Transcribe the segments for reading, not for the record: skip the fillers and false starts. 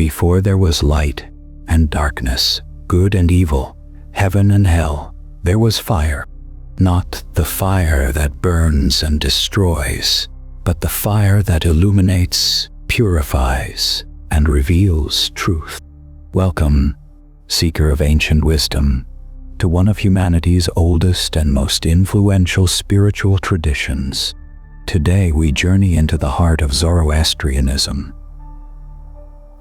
before there was light and darkness, good and evil, heaven and hell, there was fire. Not the fire that burns and destroys, but the fire that illuminates, purifies, and reveals truth. Welcome, seeker of ancient wisdom, to one of humanity's oldest and most influential spiritual traditions. Today we journey into the heart of Zoroastrianism,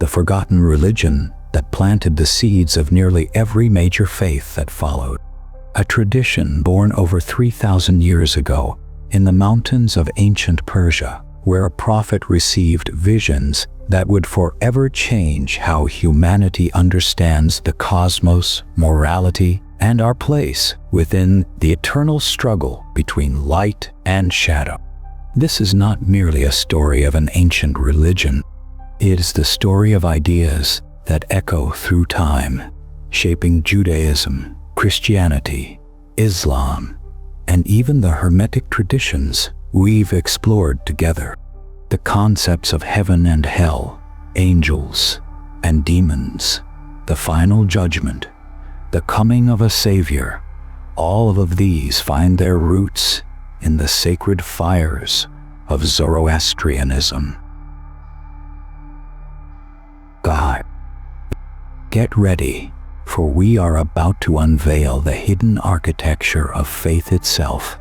the forgotten religion that planted the seeds of nearly every major faith that followed. A tradition born over 3,000 years ago in the mountains of ancient Persia, where a prophet received visions that would forever change how humanity understands the cosmos, morality, and our place within the eternal struggle between light and shadow. This is not merely a story of an ancient religion. It is the story of ideas that echo through time, shaping Judaism, Christianity, Islam, and even the Hermetic traditions we've explored together. The concepts of heaven and hell, angels and demons, the final judgment, the coming of a savior, all of these find their roots in the sacred fires of Zoroastrianism. God, get ready, for we are about to unveil the hidden architecture of faith itself.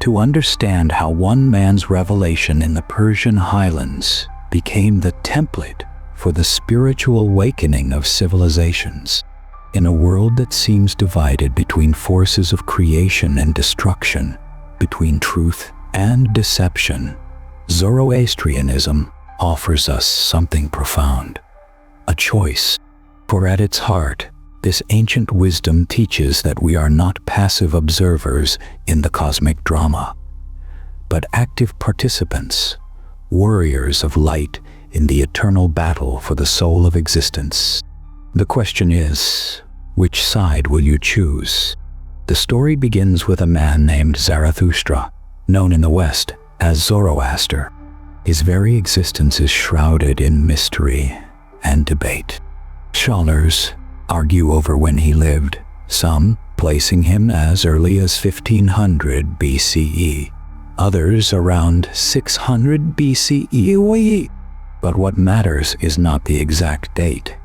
To understand how one man's revelation in the Persian highlands became the template for the spiritual awakening of civilizations. In a world that seems divided between forces of creation and destruction, between truth and deception, Zoroastrianism offers us something profound, a choice. For at its heart, this ancient wisdom teaches that we are not passive observers in the cosmic drama, but active participants, warriors of light in the eternal battle for the soul of existence. The question is, which side will you choose? The story begins with a man named Zarathustra, known in the West as Zoroaster. His very existence is shrouded in mystery and debate. Scholars argue over when he lived, some placing him as early as 1500 BCE, others around 600 BCE. But what matters is not the exact date,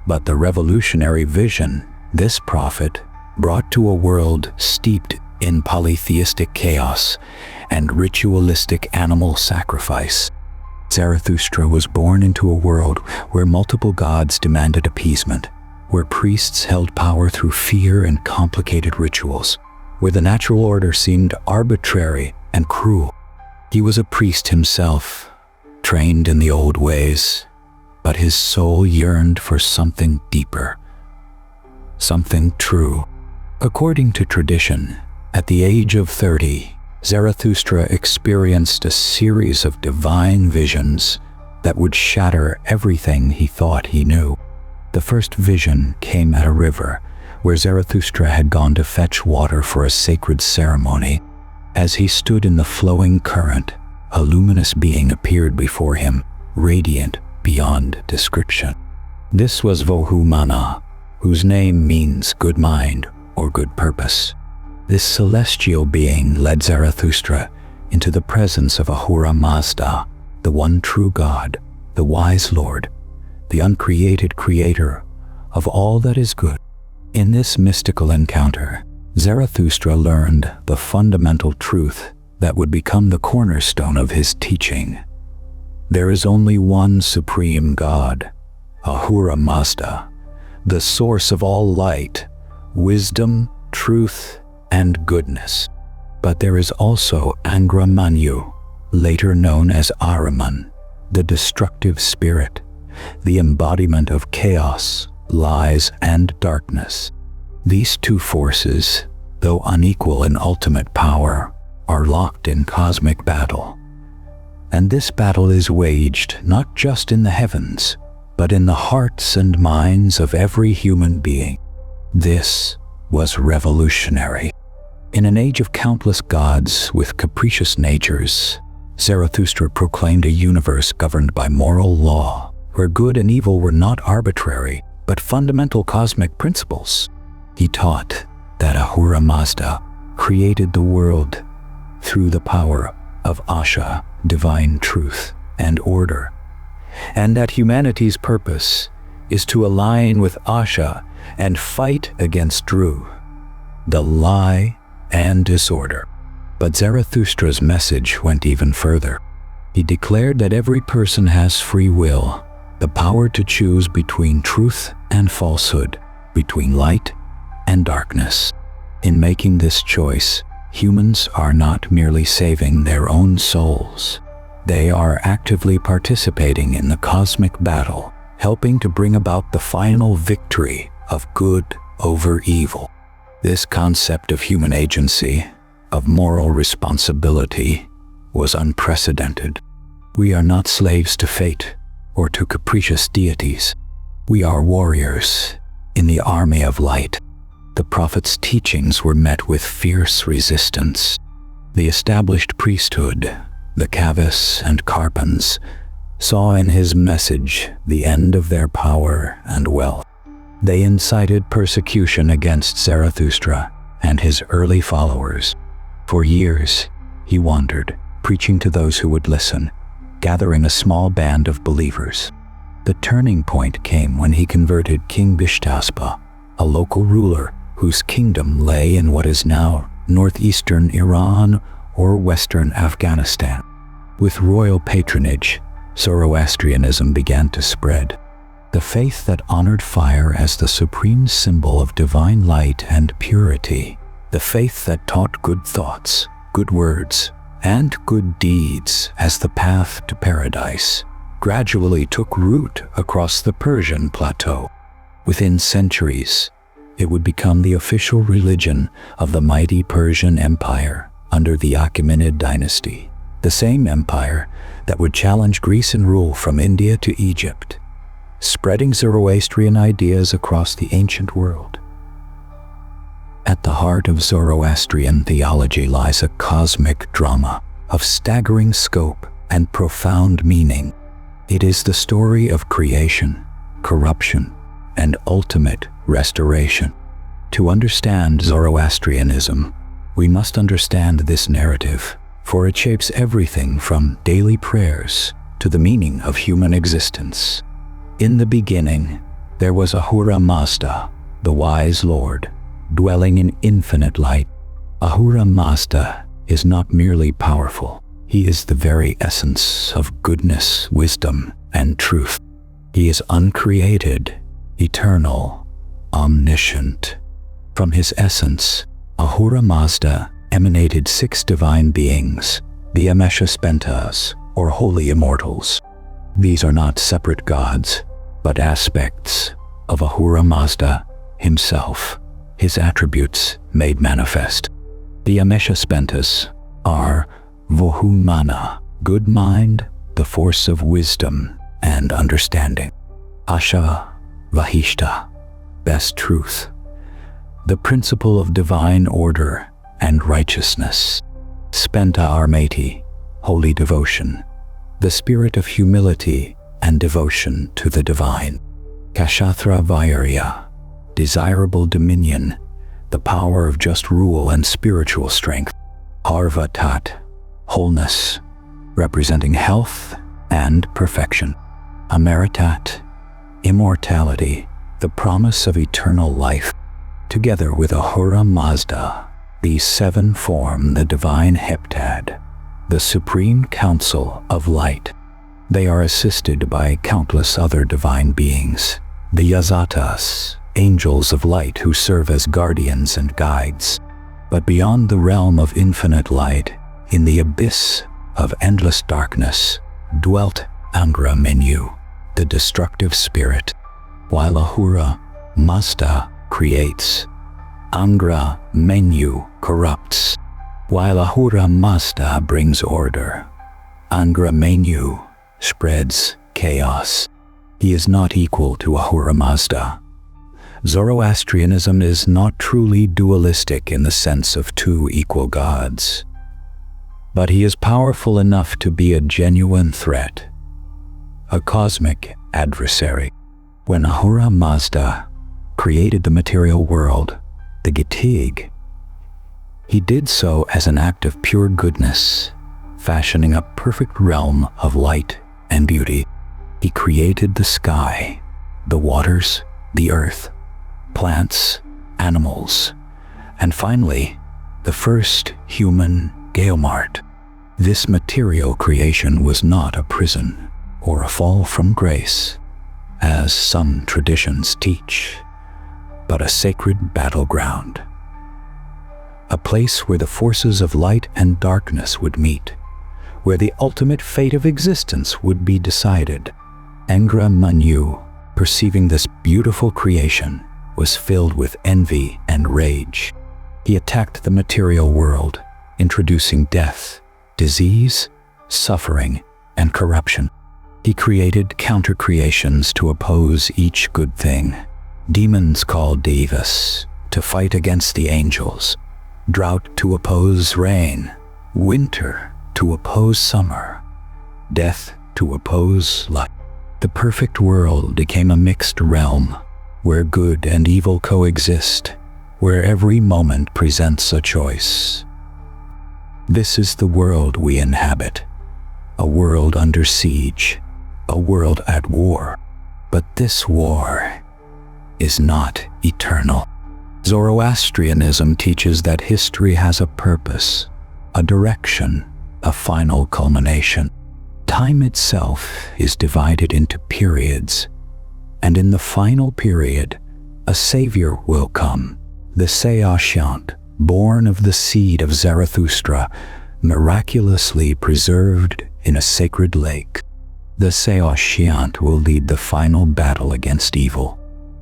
but the revolutionary vision this prophet brought to a world steeped in polytheistic chaos and ritualistic animal sacrifice. Zarathustra was born into a world where multiple gods demanded appeasement, where priests held power through fear and complicated rituals, where the natural order seemed arbitrary and cruel. He was a priest himself, trained in the old ways, but his soul yearned for something deeper, something true. According to tradition, at the age of 30, Zarathustra experienced a series of divine visions that would shatter everything he thought he knew. The first vision came at a river where Zarathustra had gone to fetch water for a sacred ceremony. As he stood in the flowing current, a luminous being appeared before him, radiant beyond description. This was Ahura, whose name means good mind or good purpose. This celestial being led Zarathustra into the presence of Ahura Mazda, the one true God, the wise Lord, the uncreated creator of all that is good. In this mystical encounter, Zarathustra learned the fundamental truth that would become the cornerstone of his teaching. There is only one supreme God, Ahura Mazda, the source of all light, wisdom, truth, and goodness. But there is also Angra Mainyu, later known as Ahriman, the destructive spirit, the embodiment of chaos, lies, and darkness. These two forces, though unequal in ultimate power, are locked in cosmic battle. And this battle is waged not just in the heavens, but in the hearts and minds of every human being. This was revolutionary. In an age of countless gods with capricious natures, Zarathustra proclaimed a universe governed by moral law, where good and evil were not arbitrary, but fundamental cosmic principles. He taught that Ahura Mazda created the world through the power of Asha, divine truth and order, and that humanity's purpose is to align with Asha and fight against Dru, the lie and disorder. But Zarathustra's message went even further. He declared that every person has free will, the power to choose between truth and falsehood, between light and darkness. In making this choice, humans are not merely saving their own souls. They are actively participating in the cosmic battle, helping to bring about the final victory of good over evil. This concept of human agency, of moral responsibility, was unprecedented. We are not slaves to fate or to capricious deities. We are warriors in the army of light. The prophet's teachings were met with fierce resistance. The established priesthood, the Kavis and Karpans, saw in his message the end of their power and wealth. They incited persecution against Zarathustra and his early followers. For years, he wandered, preaching to those who would listen, gathering a small band of believers. The turning point came when he converted King Bishtaspa, a local ruler whose kingdom lay in what is now northeastern Iran or western Afghanistan. With royal patronage, Zoroastrianism began to spread. The faith that honored fire as the supreme symbol of divine light and purity. The faith that taught good thoughts, good words, and good deeds as the path to paradise, gradually took root across the Persian plateau. Within centuries, it would become the official religion of the mighty Persian Empire under the Achaemenid dynasty, the same empire that would challenge Greece and rule from India to Egypt, spreading Zoroastrian ideas across the ancient world. At the heart of Zoroastrian theology lies a cosmic drama of staggering scope and profound meaning. It is the story of creation, corruption, and ultimate restoration. To understand Zoroastrianism, we must understand this narrative, for it shapes everything from daily prayers to the meaning of human existence. In the beginning, there was Ahura Mazda, the wise Lord, dwelling in infinite light. Ahura Mazda is not merely powerful. He is the very essence of goodness, wisdom, and truth. He is uncreated, eternal, omniscient. From his essence, Ahura Mazda emanated 6 divine beings, the Ameshaspentas, or holy immortals. These are not separate gods, but aspects of Ahura Mazda himself, his attributes made manifest. The Ameshaspentas are Vohumana, good mind, the force of wisdom and understanding. Asha Vahishta, best truth, the principle of divine order and righteousness. Spenta Armati, holy devotion, the spirit of humility and devotion to the divine. Kashatra Vairya, desirable dominion, the power of just rule and spiritual strength. Harvatat, wholeness, representing health and perfection. Amaritat, immortality, the promise of eternal life. Together with Ahura Mazda, these 7 form the divine heptad, the supreme council of light. They are assisted by countless other divine beings, the Yazatas, angels of light who serve as guardians and guides. But beyond the realm of infinite light, in the abyss of endless darkness, dwelt Angra Mainyu, the destructive spirit. While Ahura Mazda creates, Angra Mainyu corrupts. While Ahura Mazda brings order, Angra Mainyu spreads chaos. He is not equal to Ahura Mazda. Zoroastrianism is not truly dualistic in the sense of 2 equal gods, but he is powerful enough to be a genuine threat, a cosmic adversary. When Ahura Mazda created the material world, the Gitig, he did so as an act of pure goodness, fashioning a perfect realm of light and beauty. He created the sky, the waters, the earth, plants, animals, and finally, the first human Geomart. This material creation was not a prison or a fall from grace, as some traditions teach, but a sacred battleground. A place where the forces of light and darkness would meet, where the ultimate fate of existence would be decided. Angra Mainyu, perceiving this beautiful creation, was filled with envy and rage. He attacked the material world, introducing death, disease, suffering, and corruption. He created counter-creations to oppose each good thing. Demons called Devas to fight against the angels, drought to oppose rain, winter to oppose summer, death to oppose life. The perfect world became a mixed realm, where good and evil coexist, where every moment presents a choice. This is the world we inhabit, a world under siege, a world at war. But this war is not eternal. Zoroastrianism teaches that history has a purpose, a direction, a final culmination. Time itself is divided into periods, and in the final period, a savior will come, the Seashiant, born of the seed of Zarathustra, miraculously preserved in a sacred lake. The Seashiant will lead the final battle against evil,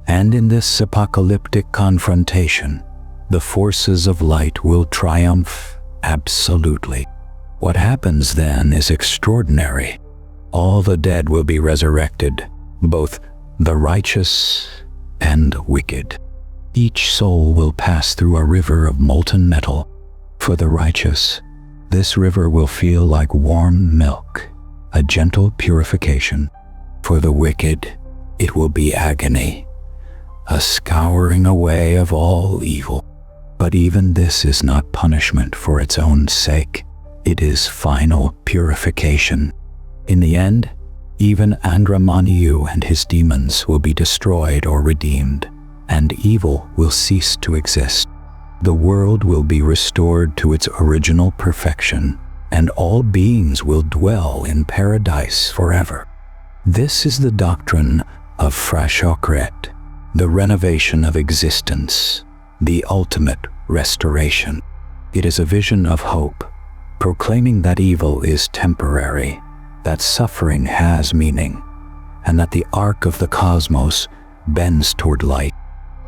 and in this apocalyptic confrontation, the forces of light will triumph absolutely. What happens then is extraordinary. All the dead will be resurrected, both the righteous and wicked. Each soul will pass through a river of molten metal. For the righteous, this river will feel like warm milk, a gentle purification. For the wicked, it will be agony, a scouring away of all evil. But even this is not punishment for its own sake. It is final purification. In the end, even Angra Mainyu and his demons will be destroyed or redeemed, and evil will cease to exist. The world will be restored to its original perfection, and all beings will dwell in paradise forever. This is the doctrine of Frashokeret, the renovation of existence, the ultimate restoration. It is a vision of hope, proclaiming that evil is temporary, that suffering has meaning, and that the arc of the cosmos bends toward light.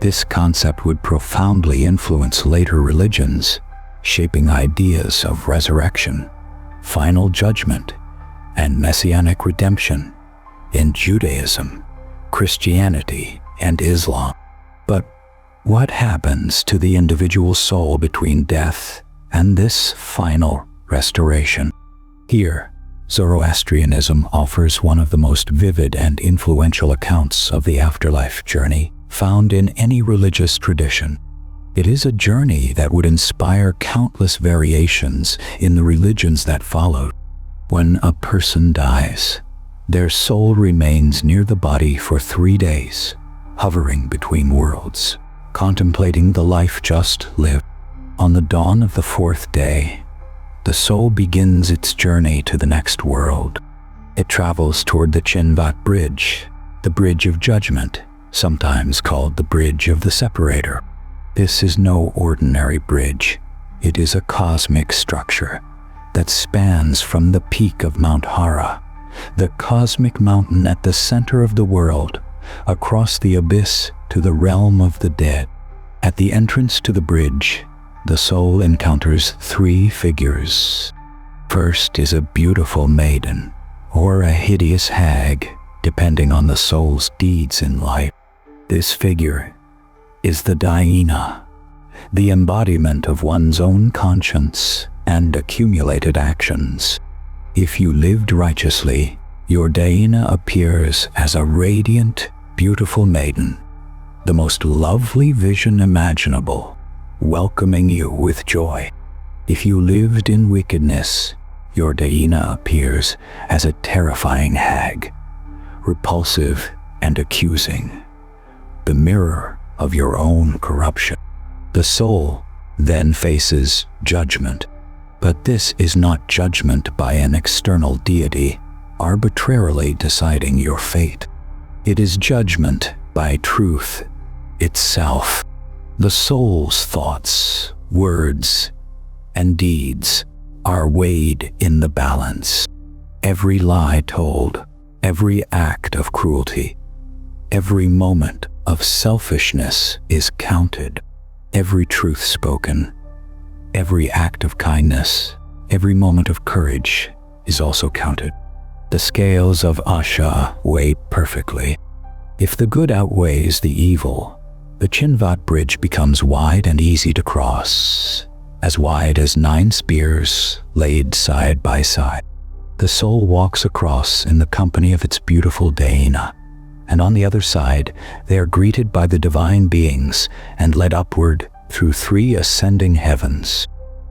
This concept would profoundly influence later religions, shaping ideas of resurrection, final judgment, and messianic redemption in Judaism, Christianity, and Islam. But what happens to the individual soul between death and this final restoration? Here, Zoroastrianism offers one of the most vivid and influential accounts of the afterlife journey found in any religious tradition. It is a journey that would inspire countless variations in the religions that followed. When a person dies, their soul remains near the body for 3 days, hovering between worlds, contemplating the life just lived. On the dawn of the 4th day, the soul begins its journey to the next world. It travels toward the Chinvat Bridge, the Bridge of Judgment, sometimes called the Bridge of the Separator. This is no ordinary bridge. It is a cosmic structure that spans from the peak of Mount Hara, the cosmic mountain at the center of the world, across the abyss to the realm of the dead. At the entrance to the bridge, the soul encounters 3 figures. First is a beautiful maiden, or a hideous hag, depending on the soul's deeds in life. This figure is the Daina, the embodiment of one's own conscience and accumulated actions. If you lived righteously, your Dhyana appears as a radiant, beautiful maiden, the most lovely vision imaginable, welcoming you with joy. If you lived in wickedness, your Dhyana appears as a terrifying hag, repulsive and accusing, the mirror of your own corruption. The soul then faces judgment, but this is not judgment by an external deity arbitrarily deciding your fate. It is judgment by truth itself. The soul's thoughts, words, and deeds are weighed in the balance. Every lie told, every act of cruelty, every moment of selfishness is counted. Every truth spoken, every act of kindness, every moment of courage is also counted. The scales of Asha weigh perfectly. If the good outweighs the evil, the Chinvat Bridge becomes wide and easy to cross, as wide as 9 spears laid side by side. The soul walks across in the company of its beautiful Dhyana, and on the other side they are greeted by the divine beings and led upward through 3 ascending heavens.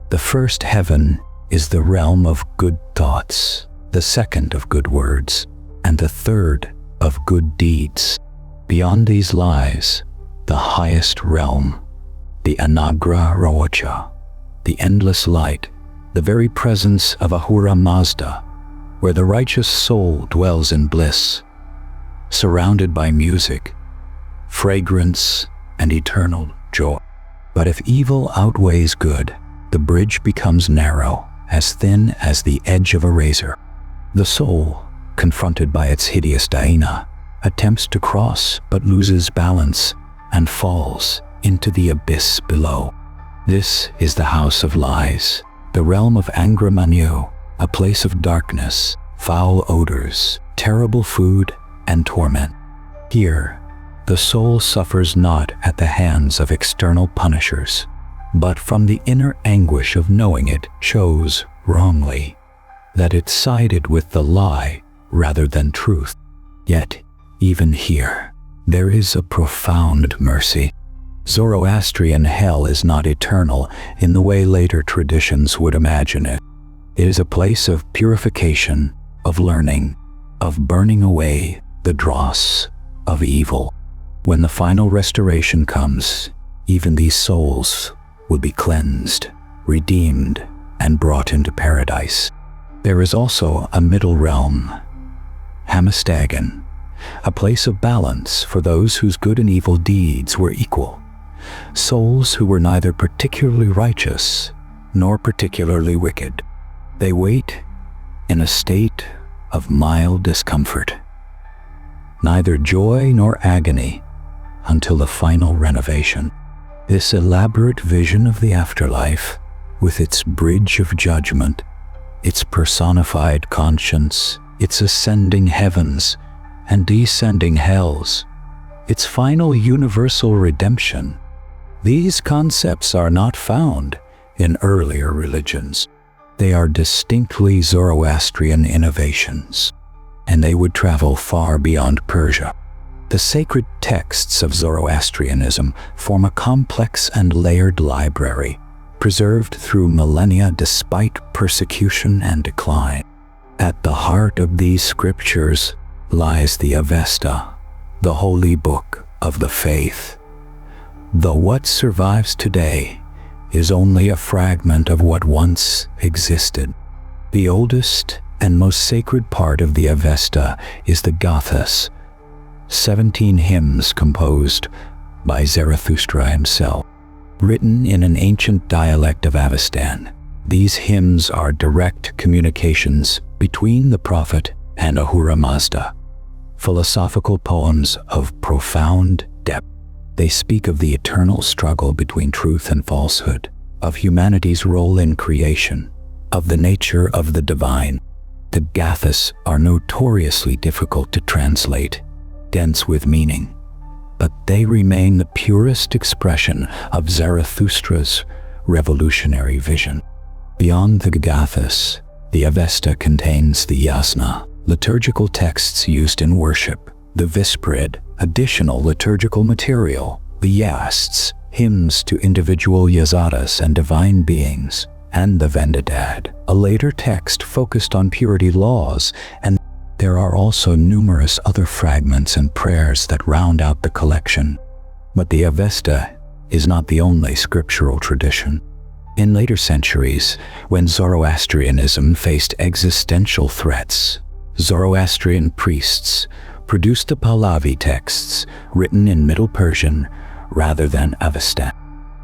The first heaven is the realm of good thoughts, the second of good words, and the third of good deeds. Beyond these lies the highest realm, the Angra Mainyu, the endless light, the very presence of Ahura Mazda, where the righteous soul dwells in bliss, surrounded by music, fragrance, and eternal joy. But if evil outweighs good, the bridge becomes narrow, as thin as the edge of a razor. The soul, confronted by its hideous Dhyana, attempts to cross but loses balance and falls into the abyss below. This is the house of lies, the realm of Angra Mainyu, a place of darkness, foul odors, terrible food, and torment. Here, the soul suffers not at the hands of external punishers, but from the inner anguish of knowing it chose wrongly, that it sided with the lie rather than truth. Yet, even here, there is a profound mercy. Zoroastrian hell is not eternal in the way later traditions would imagine it. It is a place of purification, of learning, of burning away the dross of evil. When the final restoration comes, even these souls will be cleansed, redeemed, and brought into paradise. There is also a middle realm, Hamastagan, a place of balance for those whose good and evil deeds were equal, souls who were neither particularly righteous nor particularly wicked. They wait in a state of mild discomfort, neither joy nor agony, until the final renovation. This elaborate vision of the afterlife, with its bridge of judgment, its personified conscience, its ascending heavens and descending hells, its final universal redemption, these concepts are not found in earlier religions. They are distinctly Zoroastrian innovations, and they would travel far beyond Persia. The sacred texts of Zoroastrianism form a complex and layered library, preserved through millennia despite persecution and decline. At the heart of these scriptures lies the Avesta, the holy book of the faith. Though what survives today is only a fragment of what once existed. The oldest and most sacred part of the Avesta is the Gathas, 17 hymns composed by Zarathustra himself. Written in an ancient dialect of Avestan, these hymns are direct communications between the prophet and Ahura Mazda, philosophical poems of profound depth. They speak of the eternal struggle between truth and falsehood, of humanity's role in creation, of the nature of the divine. The Gathas are notoriously difficult to translate, dense with meaning, but they remain the purest expression of Zarathustra's revolutionary vision. Beyond the Gathas, the Avesta contains the Yasna, liturgical texts used in worship, the Vesprid, additional liturgical material, the Yasts, hymns to individual yazatas and divine beings, and the Vendidad, a later text focused on purity laws, and there are also numerous other fragments and prayers that round out the collection. But the Avesta is not the only scriptural tradition. In later centuries, when Zoroastrianism faced existential threats, Zoroastrian priests produced the Pahlavi texts written in Middle Persian rather than Avestan.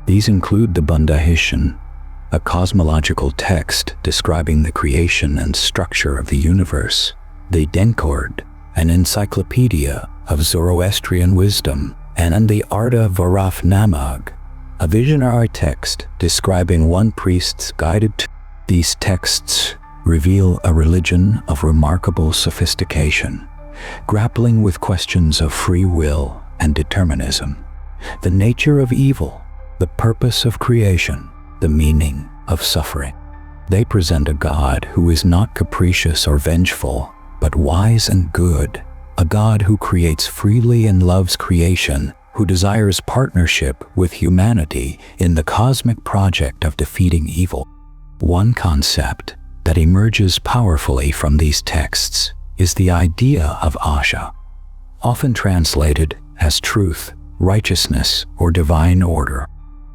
These include the Bundahishan, a cosmological text describing the creation and structure of the universe, the Denkord, an encyclopedia of Zoroastrian wisdom, and the Arda Varaf Namag, a visionary text describing one priest's guided to. These texts reveal a religion of remarkable sophistication, grappling with questions of free will and determinism, the nature of evil, the purpose of creation, the meaning of suffering. They present a God who is not capricious or vengeful, but wise and good, a God who creates freely and loves creation, who desires partnership with humanity in the cosmic project of defeating evil. One concept that emerges powerfully from these texts is the idea of Asha, often translated as truth, righteousness, or divine order.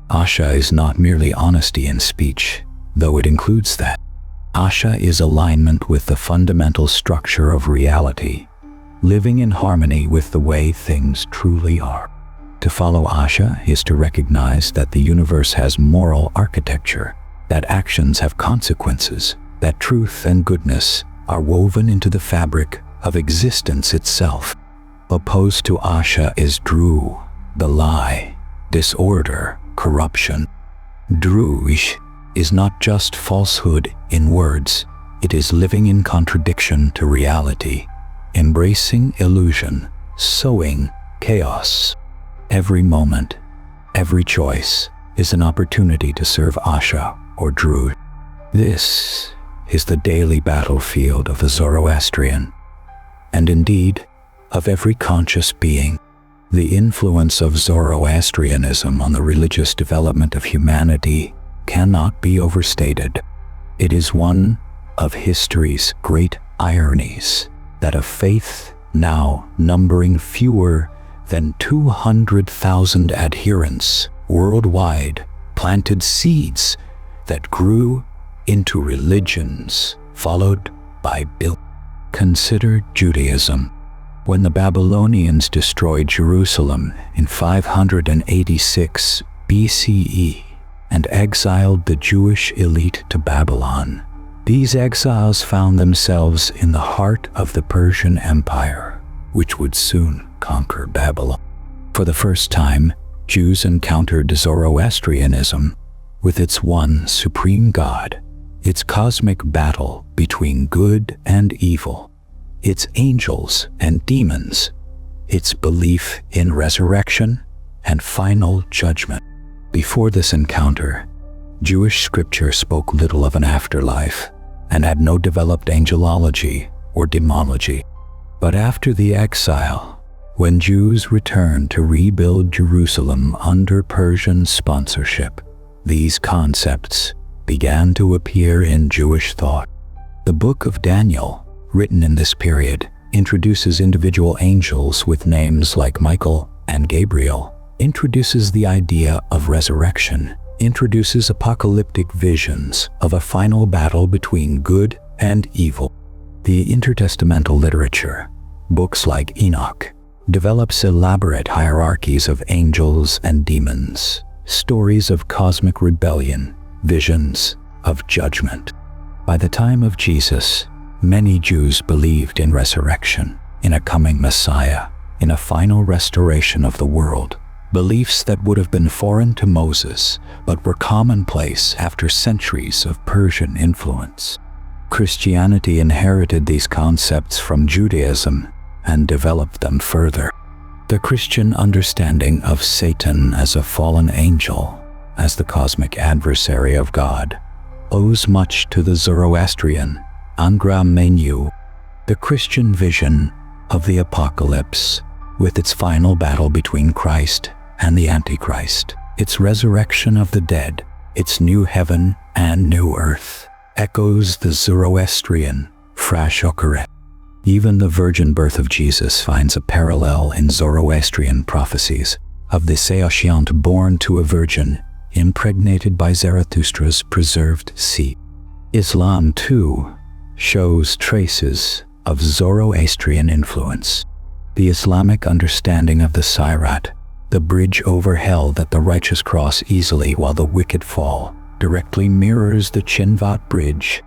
Asha is not merely honesty in speech, though it includes that. Asha is alignment with the fundamental structure of reality, living in harmony with the way things truly are. To follow Asha is to recognize that the universe has moral architecture, that actions have consequences, that truth and goodness are woven into the fabric of existence itself. Opposed to Asha is Dru, the lie, disorder, corruption. Druish is not just falsehood in words, it is living in contradiction to reality, embracing illusion, sowing chaos. Every moment, every choice is an opportunity to serve Asha or Dru. This is the daily battlefield of the Zoroastrian, and indeed, of every conscious being. The influence of Zoroastrianism on the religious development of humanity cannot be overstated. It is one of history's great ironies that a faith now numbering fewer than 200,000 adherents worldwide planted seeds that grew into religions followed by billions. Consider Judaism. When the Babylonians destroyed Jerusalem in 586 BCE and exiled the Jewish elite to Babylon, these exiles found themselves in the heart of the Persian Empire, which would soon conquer Babylon. For the first time, Jews encountered Zoroastrianism with its one supreme God, its cosmic battle between good and evil, its angels and demons, its belief in resurrection and final judgment. Before this encounter, Jewish scripture spoke little of an afterlife and had no developed angelology or demonology. But after the exile, when Jews returned to rebuild Jerusalem under Persian sponsorship, these concepts began to appear in Jewish thought. The Book of Daniel, written in this period, introduces individual angels with names like Michael and Gabriel, introduces the idea of resurrection, introduces apocalyptic visions of a final battle between good and evil. The intertestamental literature, books like Enoch, develops elaborate hierarchies of angels and demons, stories of cosmic rebellion, visions of judgment. By the time of Jesus, many Jews believed in resurrection, in a coming Messiah, in a final restoration of the world, beliefs that would have been foreign to Moses, but were commonplace after centuries of Persian influence. Christianity inherited these concepts from Judaism and developed them further. The Christian understanding of Satan as a fallen angel, as the cosmic adversary of God, owes much to the Zoroastrian Angra Mainyu the Christian vision of the apocalypse, with its final battle between Christ and the Antichrist, its resurrection of the dead, its new heaven and new earth, echoes the Zoroastrian Frashokeret. Even the virgin birth of Jesus finds a parallel in Zoroastrian prophecies of the Seashiant born to a virgin, impregnated by Zarathustra's preserved seed. Islam, too, shows traces of Zoroastrian influence. The Islamic understanding of the Sirat, the bridge over hell that the righteous cross easily while the wicked fall, directly mirrors the Chinvat Bridge.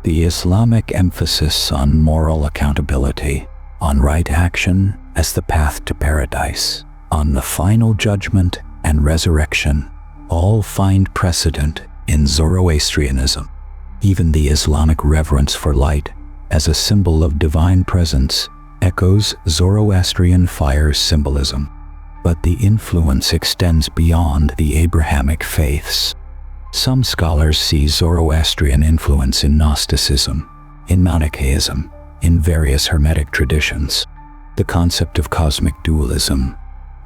The Islamic emphasis on moral accountability, on right action as the path to paradise, on the final judgment and resurrection, all find precedent in Zoroastrianism. Even the Islamic reverence for light as a symbol of divine presence echoes Zoroastrian fire symbolism. But the influence extends beyond the Abrahamic faiths. Some scholars see Zoroastrian influence in Gnosticism, in Manichaeism, in various Hermetic traditions. The concept of cosmic dualism,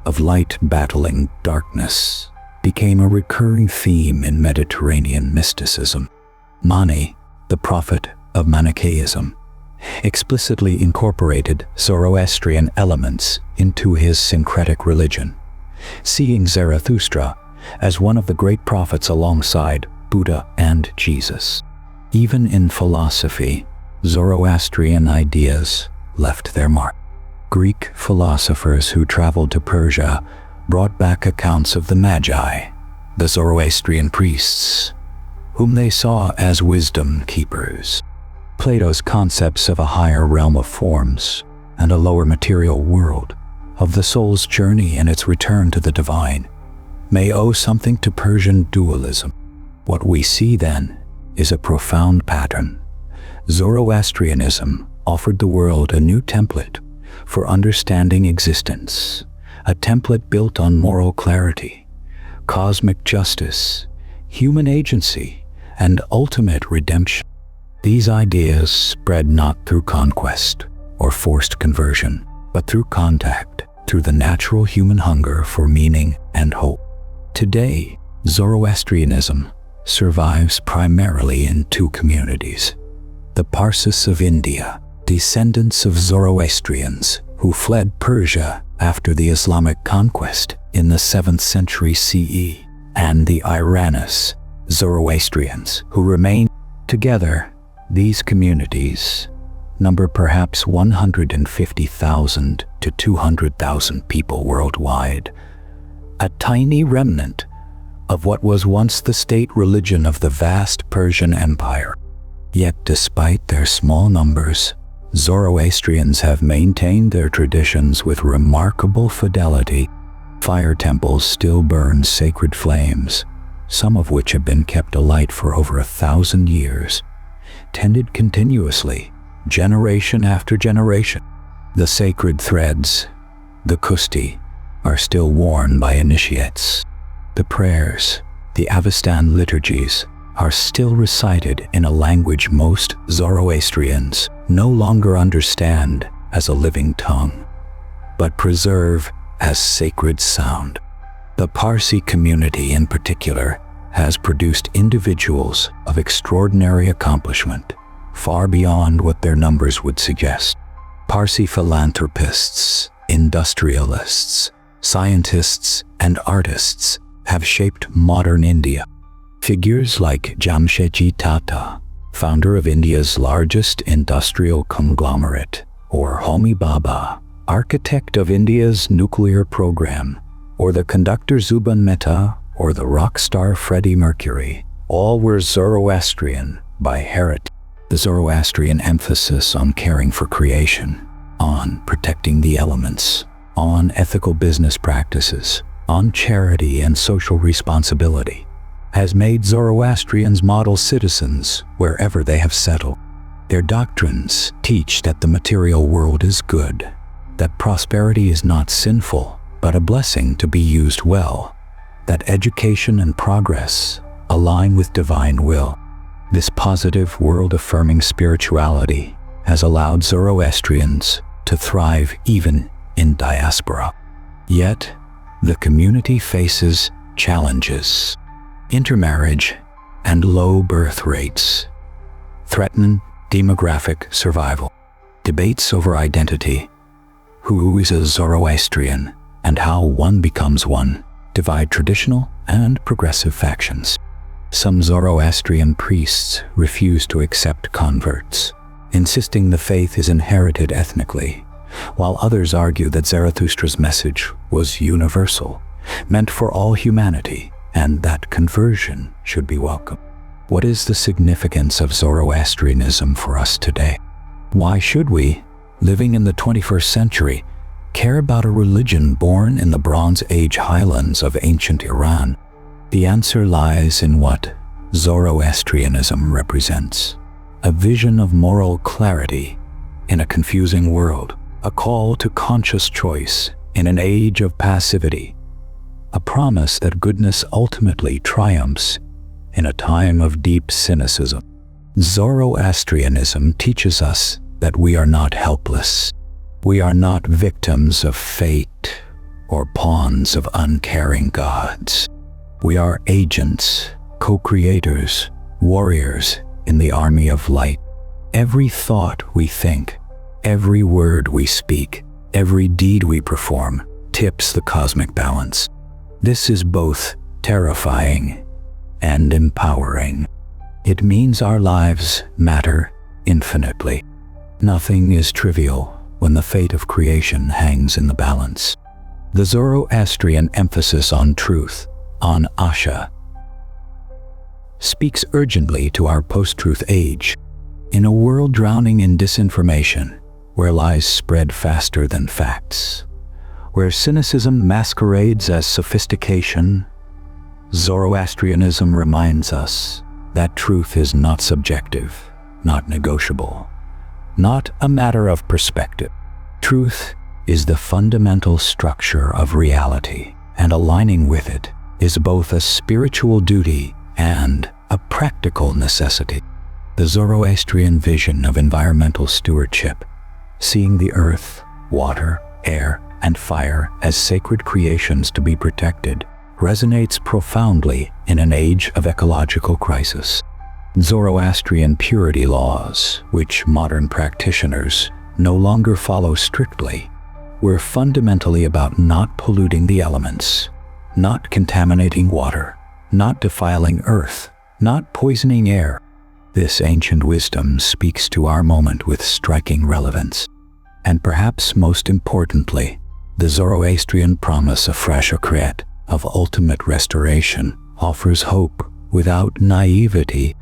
of light battling darkness, became a recurring theme in Mediterranean mysticism. Mani, the prophet of Manichaeism, explicitly incorporated Zoroastrian elements into his syncretic religion, seeing Zarathustra as one of the great prophets alongside Buddha and Jesus. Even in philosophy, Zoroastrian ideas left their mark. Greek philosophers who traveled to Persia brought back accounts of the Magi, the Zoroastrian priests, whom they saw as wisdom keepers. Plato's concepts of a higher realm of forms and a lower material world, of the soul's journey and its return to the divine, may owe something to Persian dualism. What we see then is a profound pattern. Zoroastrianism offered the world a new template for understanding existence, a template built on moral clarity, cosmic justice, human agency, and ultimate redemption. These ideas spread not through conquest or forced conversion, but through contact, through the natural human hunger for meaning and hope. Today, Zoroastrianism survives primarily in two communities. The Parsis of India, descendants of Zoroastrians who fled Persia after the Islamic conquest in the 7th century CE, and the Iranis, Zoroastrians who remain together. These communities number perhaps 150,000 to 200,000 people worldwide, a tiny remnant of what was once the state religion of the vast Persian Empire. Yet despite their small numbers, Zoroastrians have maintained their traditions with remarkable fidelity. Fire temples still burn sacred flames, some of which have been kept alight for over 1,000 years, tended continuously, generation after generation. The sacred threads, the kusti, are still worn by initiates. The prayers, the Avestan liturgies, are still recited in a language most Zoroastrians no longer understand as a living tongue, but preserve as sacred sound. The Parsi community in particular has produced individuals of extraordinary accomplishment, far beyond what their numbers would suggest. Parsi philanthropists, industrialists, scientists, and artists have shaped modern India. Figures like Jamshedji Tata, founder of India's largest industrial conglomerate, or Homi Bhabha, architect of India's nuclear program, or the conductor Zubin Mehta, or the rock star Freddie Mercury, all were Zoroastrian by heritage. The Zoroastrian emphasis on caring for creation, on protecting the elements, on ethical business practices, on charity and social responsibility, has made Zoroastrians model citizens wherever they have settled. Their doctrines teach that the material world is good, that prosperity is not sinful, but a blessing to be used well, that education and progress align with divine will. This positive, world-affirming spirituality has allowed Zoroastrians to thrive even in diaspora. Yet, the community faces challenges. Intermarriage and low birth rates threaten demographic survival. Debates over identity, who is a Zoroastrian, and how one becomes one, divide traditional and progressive factions. Some Zoroastrian priests refuse to accept converts, insisting the faith is inherited ethnically, while others argue that Zarathustra's message was universal, meant for all humanity, and that conversion should be welcome. What is the significance of Zoroastrianism for us today? Why should we, living in the 21st century, care about a religion born in the Bronze Age highlands of ancient Iran? The answer lies in what Zoroastrianism represents: a vision of moral clarity in a confusing world, a call to conscious choice in an age of passivity, a promise that goodness ultimately triumphs in a time of deep cynicism. Zoroastrianism teaches us that we are not helpless. We are not victims of fate or pawns of uncaring gods. We are agents, co-creators, warriors in the army of light. Every thought we think, every word we speak, every deed we perform tips the cosmic balance. This is both terrifying and empowering. It means our lives matter infinitely. Nothing is trivial when the fate of creation hangs in the balance. The Zoroastrian emphasis on truth, on Asha, speaks urgently to our post-truth age. In a world drowning in disinformation, where lies spread faster than facts, where cynicism masquerades as sophistication, Zoroastrianism reminds us that truth is not subjective, not negotiable, not a matter of perspective. Truth is the fundamental structure of reality, and aligning with it is both a spiritual duty and a practical necessity. The Zoroastrian vision of environmental stewardship, seeing the earth, water, air, and fire as sacred creations to be protected, resonates profoundly in an age of ecological crisis. Zoroastrian purity laws, which modern practitioners no longer follow strictly, were fundamentally about not polluting the elements, not contaminating water, not defiling earth, not poisoning air. This ancient wisdom speaks to our moment with striking relevance. And perhaps most importantly, the Zoroastrian promise of Frashokeret, of ultimate restoration, offers hope without naivety.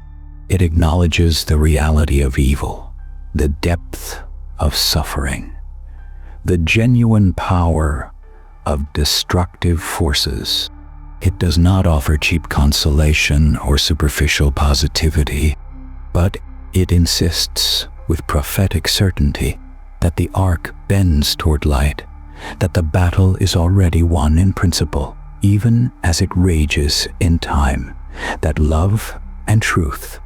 It acknowledges the reality of evil, the depth of suffering, the genuine power of destructive forces. It does not offer cheap consolation or superficial positivity, but it insists with prophetic certainty that the arc bends toward light, that the battle is already won in principle, even as it rages in time, that love and truth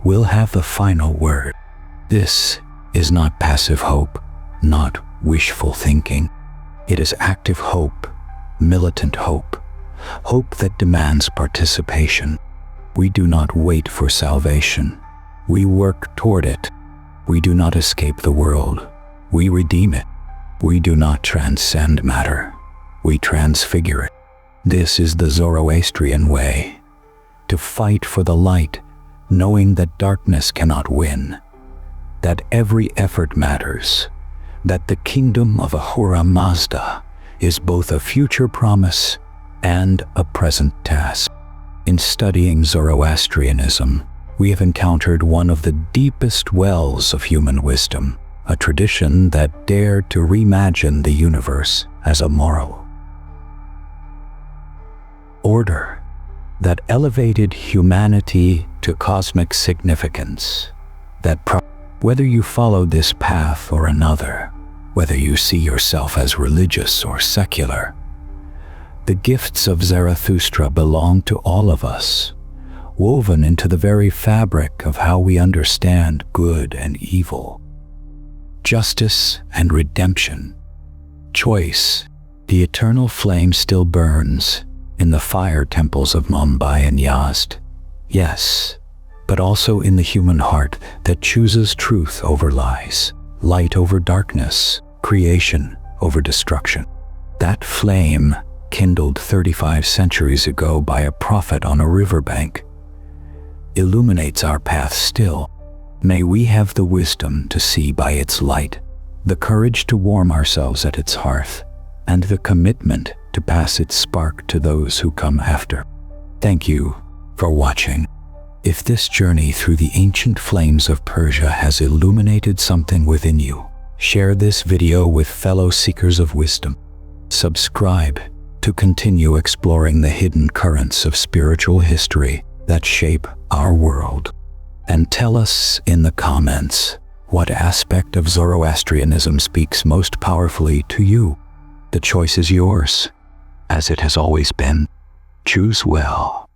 will have the final word. This is not passive hope, not wishful thinking. It is active hope, militant hope, hope that demands participation. We do not wait for salvation. We work toward it. We do not escape the world. We redeem it. We do not transcend matter. We transfigure it. This is the Zoroastrian way, to fight for the light, knowing that darkness cannot win, that every effort matters, that the kingdom of Ahura Mazda is both a future promise and a present task. In studying Zoroastrianism, we have encountered one of the deepest wells of human wisdom, a tradition that dared to reimagine the universe as a moral order, that elevated humanity to cosmic significance, whether you followed this path or another, whether you see yourself as religious or secular, the gifts of Zarathustra belong to all of us, woven into the very fabric of how we understand good and evil. justice and redemption. Choice. The eternal flame still burns in the fire temples of Mumbai and Yazd. Yes, but also in the human heart that chooses truth over lies, light over darkness, creation over destruction. That flame, kindled 35 centuries ago by a prophet on a riverbank, illuminates our path still. May we have the wisdom to see by its light, the courage to warm ourselves at its hearth, and the commitment to pass its spark to those who come after. Thank you for watching. If this journey through the ancient flames of Persia has illuminated something within you, share this video with fellow seekers of wisdom. Subscribe to continue exploring the hidden currents of spiritual history that shape our world. And tell us in the comments what aspect of Zoroastrianism speaks most powerfully to you. The choice is yours, as it has always been. Choose well.